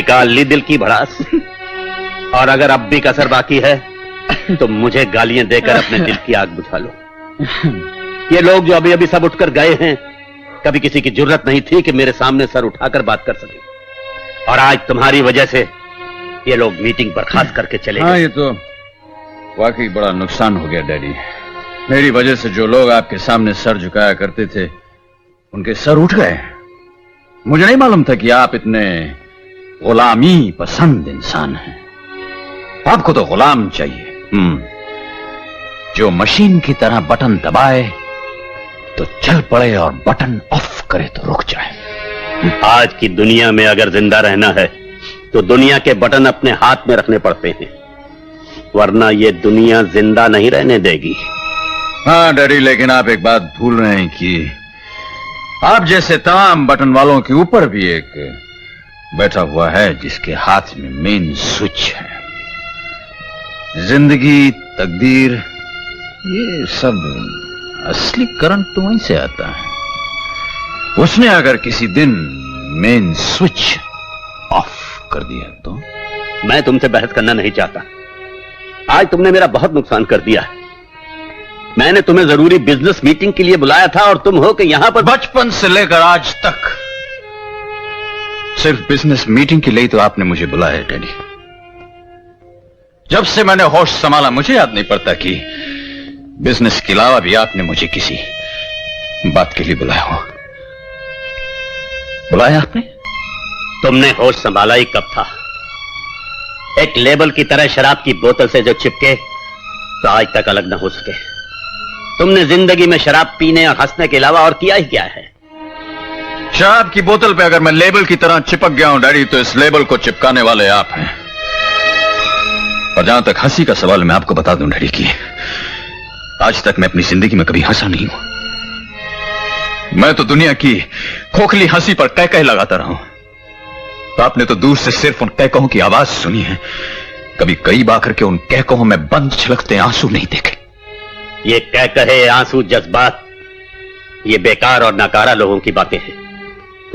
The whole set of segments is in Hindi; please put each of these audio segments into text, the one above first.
निकाल ली दिल की भड़ास। और अगर अब भी कसर बाकी है तो मुझे गालियां देकर अपने दिल की आग बुझा लो। ये लोग जो अभी अभी सब उठकर गए हैं, कभी किसी की जुर्रत नहीं थी कि मेरे सामने सर उठाकर बात कर सके, और आज तुम्हारी वजह से ये लोग मीटिंग बर्खास्त करके चले गए। हाँ, ये तो वाकई बड़ा नुकसान हो गया डैडी। मेरी वजह से जो लोग आपके सामने सर झुकाया करते थे उनके सर उठ गए। मुझे नहीं मालूम था कि आप इतने गुलामी पसंद इंसान हैं। आपको तो गुलाम चाहिए, जो मशीन की तरह बटन दबाए तो चल पड़े और बटन ऑफ करे तो रुक जाए। आज की दुनिया में अगर जिंदा रहना है तो दुनिया के बटन अपने हाथ में रखने पड़ते हैं, वरना ये दुनिया जिंदा नहीं रहने देगी। हाँ डैडी, लेकिन आप एक बात भूल रहे हैं कि आप जैसे तमाम बटन वालों के ऊपर भी एक बैठा हुआ है जिसके हाथ में मेन स्विच है। जिंदगी, तकदीर, ये सब असली करंट तो वहीं से आता है। उसने अगर किसी दिन मेन स्विच ऑफ कर दिया तो। मैं तुमसे बहस करना नहीं चाहता। आज तुमने मेरा बहुत नुकसान कर दिया है। मैंने तुम्हें जरूरी बिजनेस मीटिंग के लिए बुलाया था और तुम हो कि यहां पर बचपन से लेकर आज तक सिर्फ बिजनेस मीटिंग के लिए तो आपने मुझे बुलाया डैडी। जब से मैंने होश संभाला मुझे याद नहीं पड़ता कि बिजनेस के अलावा भी आपने मुझे किसी बात के लिए बुलाया हो। बुलाया आपने? तुमने होश संभाला ही कब था? एक लेबल की तरह शराब की बोतल से जो चिपके तो आज तक अलग न हो सके। तुमने जिंदगी में शराब पीने और हंसने के अलावा और किया ही क्या है? शराब की बोतल पे अगर मैं लेबल की तरह चिपक गया हूं डैडी, तो इस लेबल को चिपकाने वाले आप हैं। और जहां तक हंसी का सवाल, मैं आपको बता दूं डैडी कि आज तक मैं अपनी जिंदगी में कभी हंसा नहीं हूं। मैं तो दुनिया की खोखली हंसी पर कह कह लगाता रहा हूं। तो आपने तो दूर से सिर्फ उन कहकों की आवाज सुनी है, कभी करीब आकर के उन कहकों में बंद छलकते आंसू नहीं देखे। ये कह कहे, आंसू, जज्बात, ये बेकार और नाकारा लोगों की बातें हैं।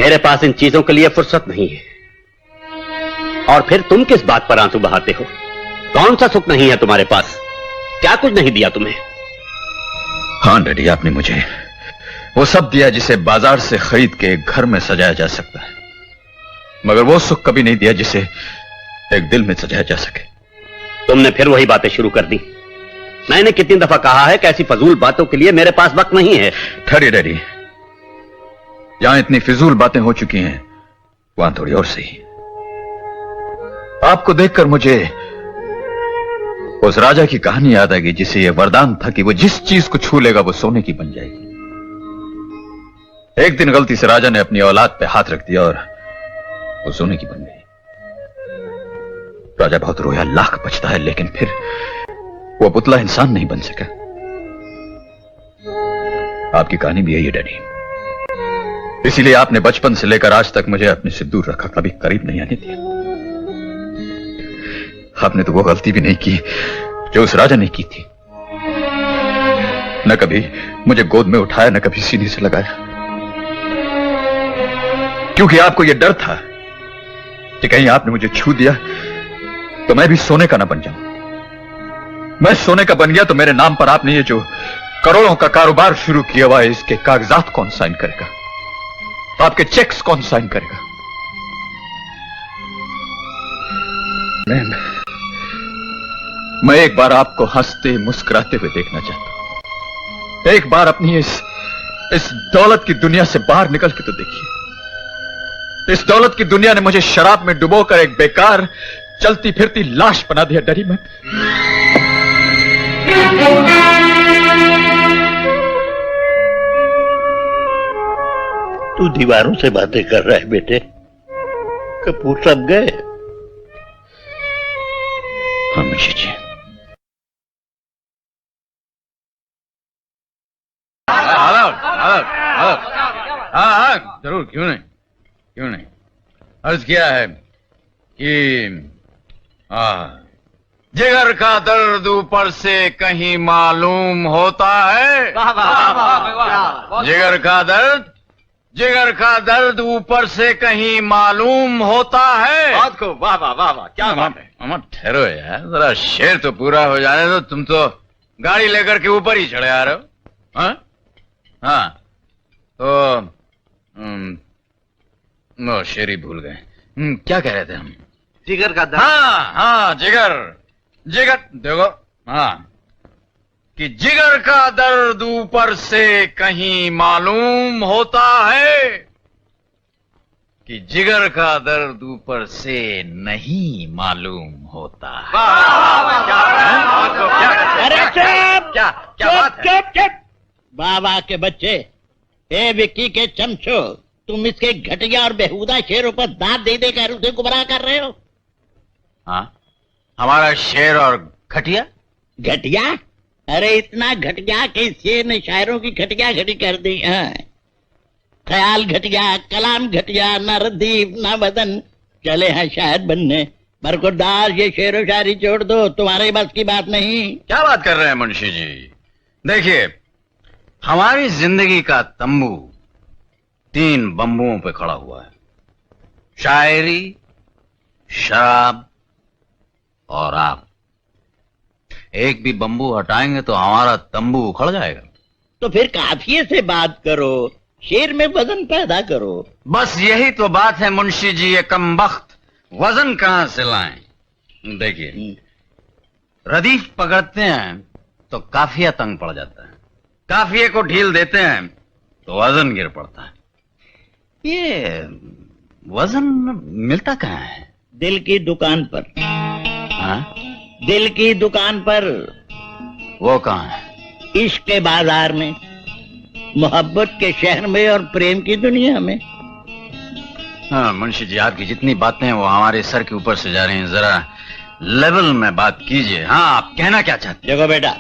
मेरे पास इन चीजों के लिए फुर्सत नहीं है। और फिर तुम किस बात पर आंसू बहाते हो? कौन सा सुख नहीं है तुम्हारे पास? क्या कुछ नहीं दिया तुम्हें? हाँ डैडी, आपने मुझे वो सब दिया जिसे बाजार से खरीद के घर में सजाया जा सकता है, मगर वो सुख कभी नहीं दिया जिसे एक दिल में सजाया जा सके। तुमने फिर वही बातें शुरू कर दी। मैंने कितनी दफा कहा है कि ऐसी फजूल बातों के लिए मेरे पास वक्त नहीं है। ठहरिए डैडी, जहां इतनी फिजूल बातें हो चुकी हैं वहां थोड़ी और सही। आपको देखकर मुझे उस राजा की कहानी याद आ गई जिसे यह वरदान था कि वो जिस चीज को छू लेगा वो सोने की बन जाएगी। एक दिन गलती से राजा ने अपनी औलाद पे हाथ रख दिया और वो सोने की बन गई। राजा बहुत रोया, लाख बचता है, लेकिन फिर वो पुतला इंसान नहीं बन सका। आपकी कहानी भी यही है डैडी। इसीलिए आपने बचपन से लेकर आज तक मुझे अपने से दूर रखा, कभी करीब नहीं आने दिया। आपने तो वो गलती भी नहीं की जो उस राजा ने की थी। न कभी मुझे गोद में उठाया, न कभी सीने से लगाया, क्योंकि आपको यह डर था कि कहीं आपने मुझे छू दिया तो मैं भी सोने का ना बन जाऊं। मैं सोने का बन गया तो मेरे नाम पर आपने ये जो करोड़ों का कारोबार शुरू किया हुआ है, इसके कागजात कौन साइन करेगा? आपके चेक्स कौन साइन करेगा? मैं एक बार आपको हंसते मुस्कुराते हुए देखना चाहता हूं। एक बार अपनी इस दौलत की दुनिया से बाहर निकल के तो देखिए। इस दौलत की दुनिया ने मुझे शराब में डुबोकर एक बेकार चलती फिरती लाश बना दिया डैडी। मैं तू दीवारों से बातें कर रहा है बेटे? कपूर सब गए? हाँ मिशी जी। हाँ जरूर, क्यों नहीं। अर्ज किया है कि जिगर का दर्द ऊपर से कहीं मालूम होता है। जिगर का दर्द जिगर का दर्द ऊपर से कहीं मालूम होता है। बात को वाह वाह वाह वाह, क्या बात है। अमर ठहरो यार, जरा शेर तो पूरा हो जाने दो। तुम तो गाड़ी लेकर के ऊपर ही चढ़े आ रहे हो। हाँ हाँ, तो नो शेर ही भूल गए। क्या कह रहे थे हम? जिगर का दर्द। हाँ हाँ, जिगर जिगर देखो, हाँ, कि जिगर का दर्द ऊपर से कहीं मालूम होता है, कि जिगर का दर्द ऊपर से नहीं मालूम होता है। अरे चुप! क्या क्या बात है? चुप चुप! बाबा के बच्चे, ए विक्की के चमचो, तुम इसके घटिया और बेहुदा शेरों पर दांत दे देकर उसे गुमराह कर रहे हो। हाँ, हमारा शेर और घटिया? घटिया? अरे इतना घटिया कि शेर ने शायरों की घटिया घटी कर दी। हाँ, ख्याल घटिया, कलाम घटिया, न रदीफ न वदन, चले हैं शायर बनने। बरकुरदार, ये शेर व शायरी छोड़ दो, तुम्हारे बस की बात नहीं। क्या बात कर रहे हैं मुंशी जी? देखिए, हमारी जिंदगी का तंबू 3 बम्बुओं पे खड़ा हुआ है, शायरी, शराब और आप। एक भी बम्बू हटाएंगे तो हमारा तंबू उखड़ जाएगा। तो फिर काफिये से बात करो, शेर में वजन पैदा करो। बस यही तो बात है मुंशी जी, ये कमबख्त वजन कहां से लाएं? देखिए, रदीफ पकड़ते हैं तो काफिया तंग पड़ जाता है, काफिये को ढील देते हैं तो वजन गिर पड़ता है। ये वजन मिलता कहाँ है? दिल की दुकान पर। हाँ? दिल की दुकान पर। वो कहाँ है? इश्क के बाजार में, मोहब्बत के शहर में और प्रेम की दुनिया में। हाँ मुंशी जी, आपकी जितनी बातें हैं वो हमारे सर के ऊपर से जा रही हैं, जरा लेवल में बात कीजिए। हाँ, आप कहना क्या चाहते देखो बेटा,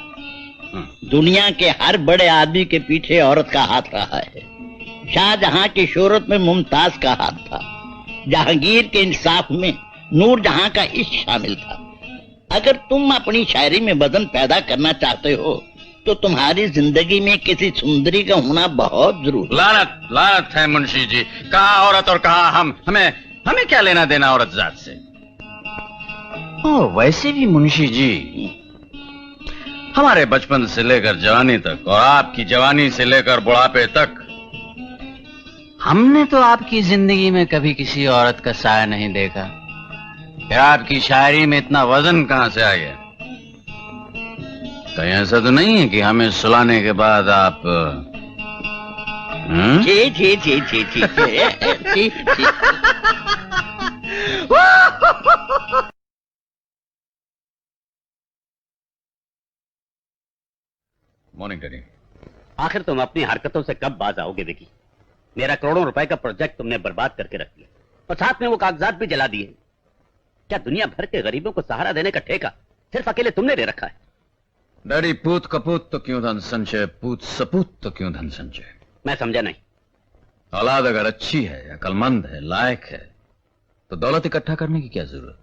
दुनिया के हर बड़े आदमी के पीछे औरत का हाथ रहा है। शाहजहां की शोहरत में मुमताज का हाथ था, जहांगीर के इंसाफ में नूरजहां का इश्क शामिल था। अगर तुम अपनी शायरी में वजन पैदा करना चाहते हो तो तुम्हारी जिंदगी में किसी सुंदरी का होना बहुत जरूरी। लानत लानत है मुंशी जी, कहाँ औरत और कहाँ हम, हमें क्या लेना देना औरत जात से। वैसे भी मुंशी जी, हमारे बचपन से लेकर जवानी तक और आपकी जवानी से लेकर बुढ़ापे तक हमने तो आपकी जिंदगी में कभी किसी औरत का साया नहीं देखा। फिर आपकी शायरी में इतना वजन कहां से आ गया? कहीं ऐसा तो नहीं है कि हमें सुलाने के बाद आप जी जी जी जी जी जी जी। Morning daddy. आखिर तुम अपनी हरकतों से कब बाज आओगे विकी? मेरा करोड़ों रुपए का प्रोजेक्ट तुमने बर्बाद करके रख दिया और साथ में वो कागजात भी जला दिए। क्या दुनिया भर के गरीबों को सहारा देने का ठेका सिर्फ अकेले तुमने ले रखा है? डैडी, पूत कपूत तो क्यों धन संचय, पूत सपूत तो क्यों धन संचय। मैं समझा नहीं। औलाद अगर अच्छी है, अकलमंद है, लायक है, तो दौलत इकट्ठा करने की क्या जरूरत?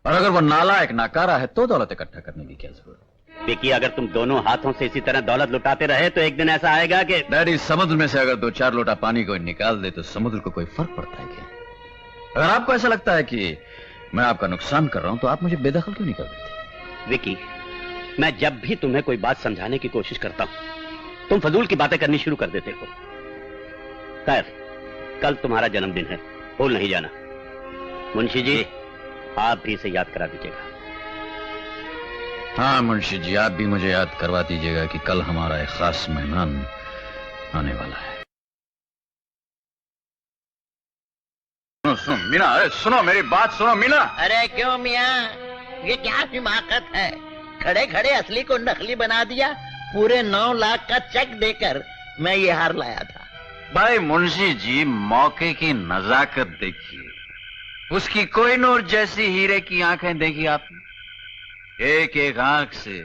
और अगर वो नालायक नाकारा है तो दौलत इकट्ठा करने की क्या जरूरत? विकी, अगर तुम दोनों हाथों से इसी तरह दौलत लुटाते रहे तो एक दिन ऐसा आएगा कि डैडी, समुद्र में से अगर 2-4 लोटा पानी कोई निकाल दे तो समुद्र को कोई फर्क पड़ता है क्या? अगर आपको ऐसा लगता है कि मैं आपका नुकसान कर रहा हूं तो आप मुझे बेदखल क्यों नहीं कर देते? विकी, मैं जब भी तुम्हें कोई बात समझाने की कोशिश करता हूं तुम फजूल की बातें करनी शुरू कर देते हो। खैर, कल तुम्हारा जन्मदिन है, भूल नहीं जाना। मुंशी जी, आप भी इसे याद करा दीजिएगा। हाँ मुंशी जी, आप भी मुझे याद करवा दीजिएगा कि कल हमारा एक खास मेहमान आने वाला है। सुनो मीना, अरे सुनो मेरी बात सुनो मीना। अरे क्यों मियाँ, ये क्या हिमाकत है? खड़े खड़े असली को नकली बना दिया। पूरे 9 लाख का चेक देकर मैं ये हार लाया था। भाई मुंशी जी, मौके की नजाकत देखिए, उसकी कोई नूर जैसी हीरे की आंखें देखी आपने? एक एक आंख से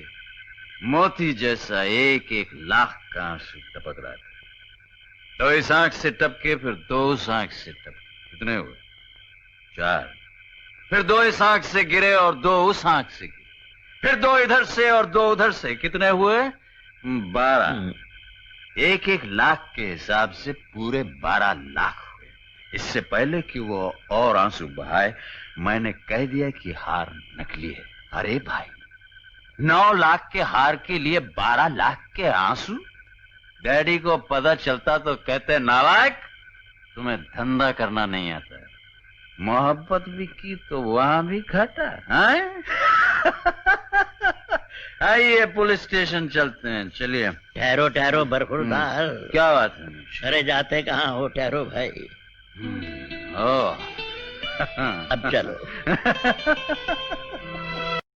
मोती जैसा एक एक लाख का आंसू टपक रहा था। तो इस आंख से टपके, फिर 2 उस आंख से टपके, कितने हुए? 4। फिर 2 इस आंख से गिरे और 2 उस आंख से गिरे, फिर 2 इधर से और 2 उधर से, कितने हुए? 12। एक एक लाख के हिसाब से पूरे 12 लाख हुए। इससे पहले कि वो और आंसू बहाए, मैंने कह दिया कि हार नकली है। अरे भाई, 9 लाख के हार के लिए 12 लाख के आंसू? डैडी को पता चलता तो कहते, नालायक, तुम्हें धंधा करना नहीं आता है। मोहब्बत भी की तो वहां भी घटा है। आइए पुलिस स्टेशन चलते हैं, चलिए। ठहरो ठहरो बरखुरदार। क्या बात है? अरे जाते कहाँ हो, ठहरो भाई। ओ अब चलो।